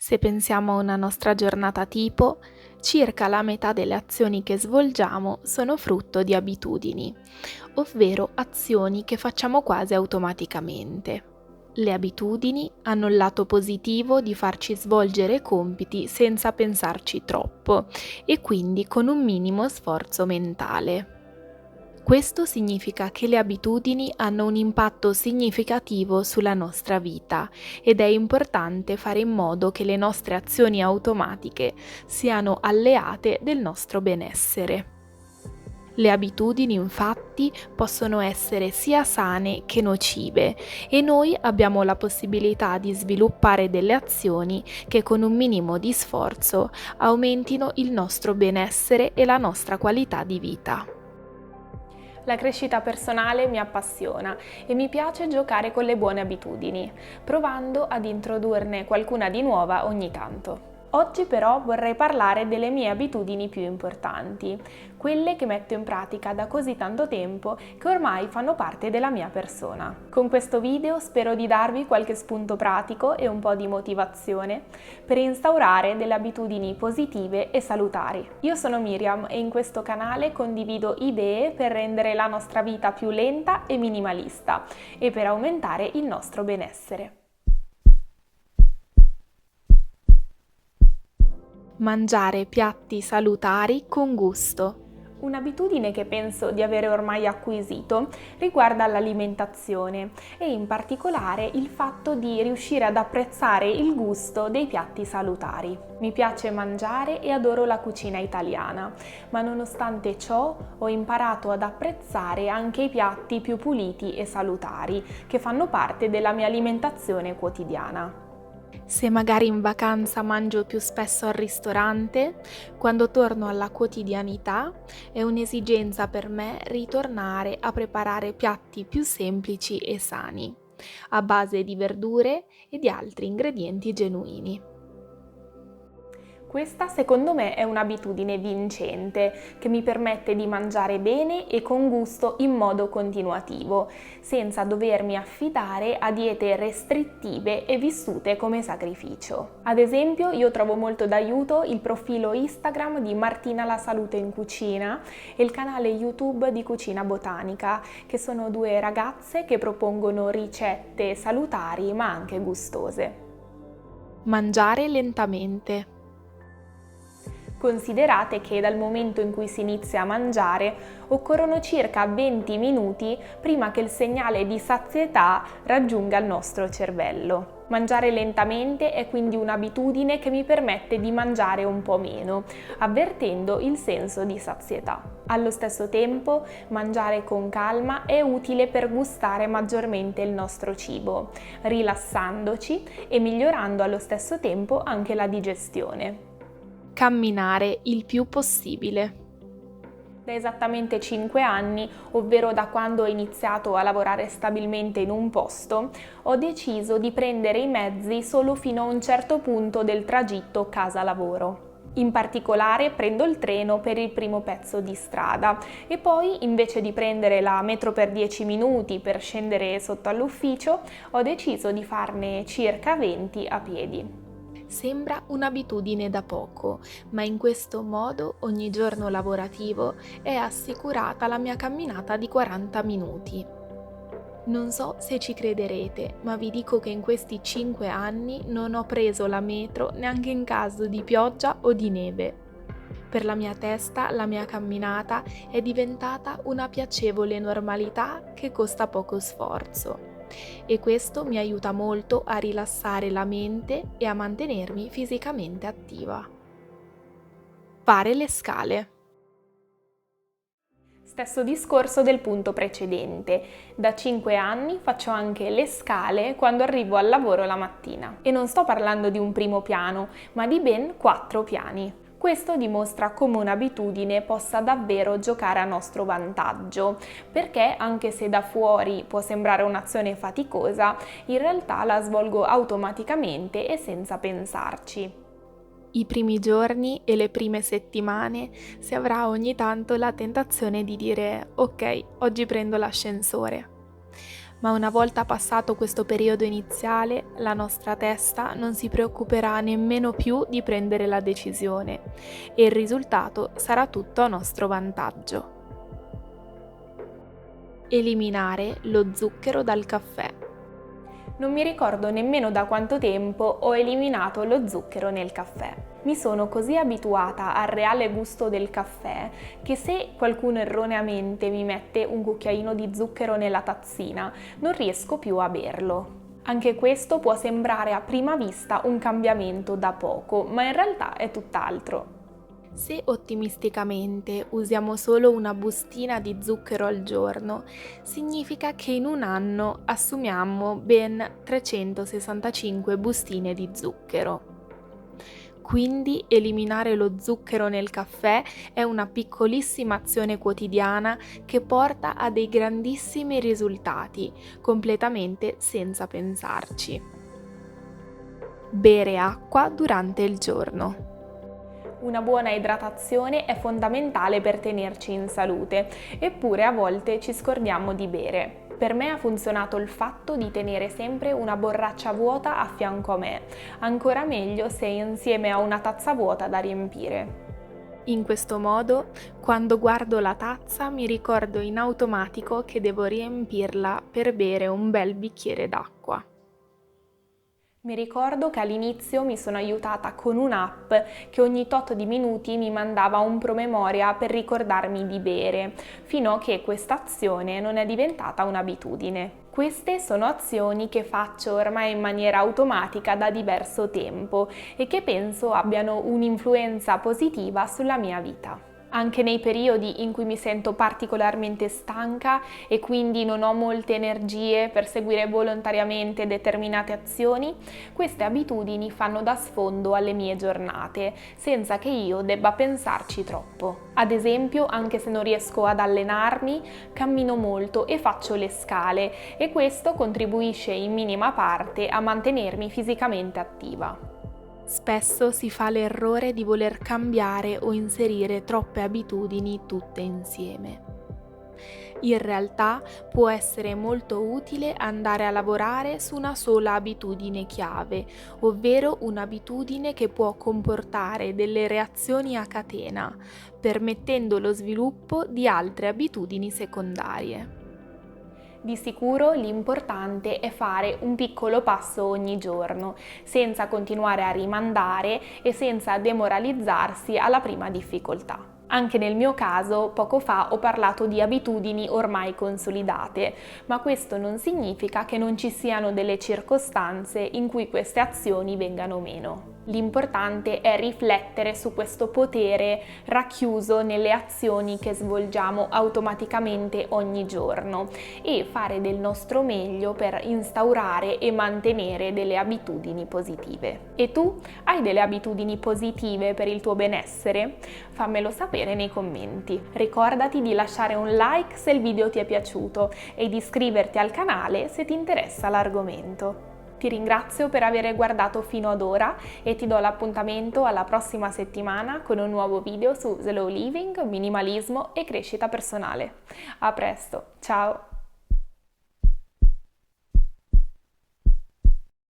Se pensiamo a una nostra giornata tipo, circa la metà delle azioni che svolgiamo sono frutto di abitudini, ovvero azioni che facciamo quasi automaticamente. Le abitudini hanno il lato positivo di farci svolgere compiti senza pensarci troppo e quindi con un minimo sforzo mentale. Questo significa che le abitudini hanno un impatto significativo sulla nostra vita ed è importante fare in modo che le nostre azioni automatiche siano alleate del nostro benessere. Le abitudini infatti possono essere sia sane che nocive e noi abbiamo la possibilità di sviluppare delle azioni che con un minimo di sforzo aumentino il nostro benessere e la nostra qualità di vita. La crescita personale mi appassiona e mi piace giocare con le buone abitudini, provando ad introdurne qualcuna di nuova ogni tanto. Oggi però vorrei parlare delle mie abitudini più importanti, quelle che metto in pratica da così tanto tempo che ormai fanno parte della mia persona. Con questo video spero di darvi qualche spunto pratico e un po' di motivazione per instaurare delle abitudini positive e salutari. Io sono Miriam e in questo canale condivido idee per rendere la nostra vita più lenta e minimalista e per aumentare il nostro benessere. Mangiare piatti salutari con gusto. Un'abitudine che penso di avere ormai acquisito riguarda l'alimentazione e in particolare il fatto di riuscire ad apprezzare il gusto dei piatti salutari. Mi piace mangiare e adoro la cucina italiana, ma nonostante ciò ho imparato ad apprezzare anche i piatti più puliti e salutari che fanno parte della mia alimentazione quotidiana. Se magari in vacanza mangio più spesso al ristorante, quando torno alla quotidianità è un'esigenza per me ritornare a preparare piatti più semplici e sani, a base di verdure e di altri ingredienti genuini. Questa secondo me è un'abitudine vincente che mi permette di mangiare bene e con gusto in modo continuativo, senza dovermi affidare a diete restrittive e vissute come sacrificio. Ad esempio, io trovo molto d'aiuto il profilo Instagram di Martina la Salute in Cucina e il canale YouTube di Cucina Botanica, che sono due ragazze che propongono ricette salutari ma anche gustose. Mangiare lentamente. Considerate che dal momento in cui si inizia a mangiare occorrono circa 20 minuti prima che il segnale di sazietà raggiunga il nostro cervello. Mangiare lentamente è quindi un'abitudine che mi permette di mangiare un po' meno, avvertendo il senso di sazietà. Allo stesso tempo, mangiare con calma è utile per gustare maggiormente il nostro cibo, rilassandoci e migliorando allo stesso tempo anche la digestione. Camminare il più possibile. Da esattamente 5 anni, ovvero da quando ho iniziato a lavorare stabilmente in un posto, ho deciso di prendere i mezzi solo fino a un certo punto del tragitto casa-lavoro. In particolare prendo il treno per il primo pezzo di strada e poi, invece di prendere la metro per 10 minuti per scendere sotto all'ufficio, ho deciso di farne circa 20 a piedi. Sembra un'abitudine da poco, ma in questo modo ogni giorno lavorativo è assicurata la mia camminata di 40 minuti. Non so se ci crederete, ma vi dico che in questi 5 anni non ho preso la metro neanche in caso di pioggia o di neve. Per la mia testa la mia camminata è diventata una piacevole normalità che costa poco sforzo. E questo mi aiuta molto a rilassare la mente e a mantenermi fisicamente attiva. Fare le scale. Stesso discorso del punto precedente. Da 5 anni faccio anche le scale quando arrivo al lavoro la mattina. E non sto parlando di un primo piano, ma di ben 4 piani. Questo dimostra come un'abitudine possa davvero giocare a nostro vantaggio, perché anche se da fuori può sembrare un'azione faticosa, in realtà la svolgo automaticamente e senza pensarci. I primi giorni e le prime settimane si avrà ogni tanto la tentazione di dire ok, oggi prendo l'ascensore. Ma una volta passato questo periodo iniziale, la nostra testa non si preoccuperà nemmeno più di prendere la decisione e il risultato sarà tutto a nostro vantaggio. Eliminare lo zucchero dal caffè. Non mi ricordo nemmeno da quanto tempo ho eliminato lo zucchero nel caffè. Mi sono così abituata al reale gusto del caffè che se qualcuno erroneamente mi mette un cucchiaino di zucchero nella tazzina, non riesco più a berlo. Anche questo può sembrare a prima vista un cambiamento da poco, ma in realtà è tutt'altro. Se ottimisticamente usiamo solo una bustina di zucchero al giorno, significa che in un anno assumiamo ben 365 bustine di zucchero. Quindi eliminare lo zucchero nel caffè è una piccolissima azione quotidiana che porta a dei grandissimi risultati, completamente senza pensarci. Bere acqua durante il giorno. Una buona idratazione è fondamentale per tenerci in salute, eppure a volte ci scordiamo di bere. Per me ha funzionato il fatto di tenere sempre una borraccia vuota a fianco a me, ancora meglio se insieme a una tazza vuota da riempire. In questo modo, quando guardo la tazza mi ricordo in automatico che devo riempirla per bere un bel bicchiere d'acqua. Mi ricordo che all'inizio mi sono aiutata con un'app che ogni tot di minuti mi mandava un promemoria per ricordarmi di bere, fino a che questa azione non è diventata un'abitudine. Queste sono azioni che faccio ormai in maniera automatica da diverso tempo e che penso abbiano un'influenza positiva sulla mia vita. Anche nei periodi in cui mi sento particolarmente stanca e quindi non ho molte energie per seguire volontariamente determinate azioni, queste abitudini fanno da sfondo alle mie giornate, senza che io debba pensarci troppo. Ad esempio, anche se non riesco ad allenarmi, cammino molto e faccio le scale e questo contribuisce in minima parte a mantenermi fisicamente attiva. Spesso si fa l'errore di voler cambiare o inserire troppe abitudini tutte insieme. In realtà può essere molto utile andare a lavorare su una sola abitudine chiave, ovvero un'abitudine che può comportare delle reazioni a catena, permettendo lo sviluppo di altre abitudini secondarie. Di sicuro l'importante è fare un piccolo passo ogni giorno, senza continuare a rimandare e senza demoralizzarsi alla prima difficoltà. Anche nel mio caso, poco fa ho parlato di abitudini ormai consolidate, ma questo non significa che non ci siano delle circostanze in cui queste azioni vengano meno. L'importante è riflettere su questo potere racchiuso nelle azioni che svolgiamo automaticamente ogni giorno e fare del nostro meglio per instaurare e mantenere delle abitudini positive. E tu hai delle abitudini positive per il tuo benessere? Fammelo sapere nei commenti. Ricordati di lasciare un like se il video ti è piaciuto e di iscriverti al canale se ti interessa l'argomento. Ti ringrazio per aver guardato fino ad ora e ti do l'appuntamento alla prossima settimana con un nuovo video su slow living, minimalismo e crescita personale. A presto, ciao!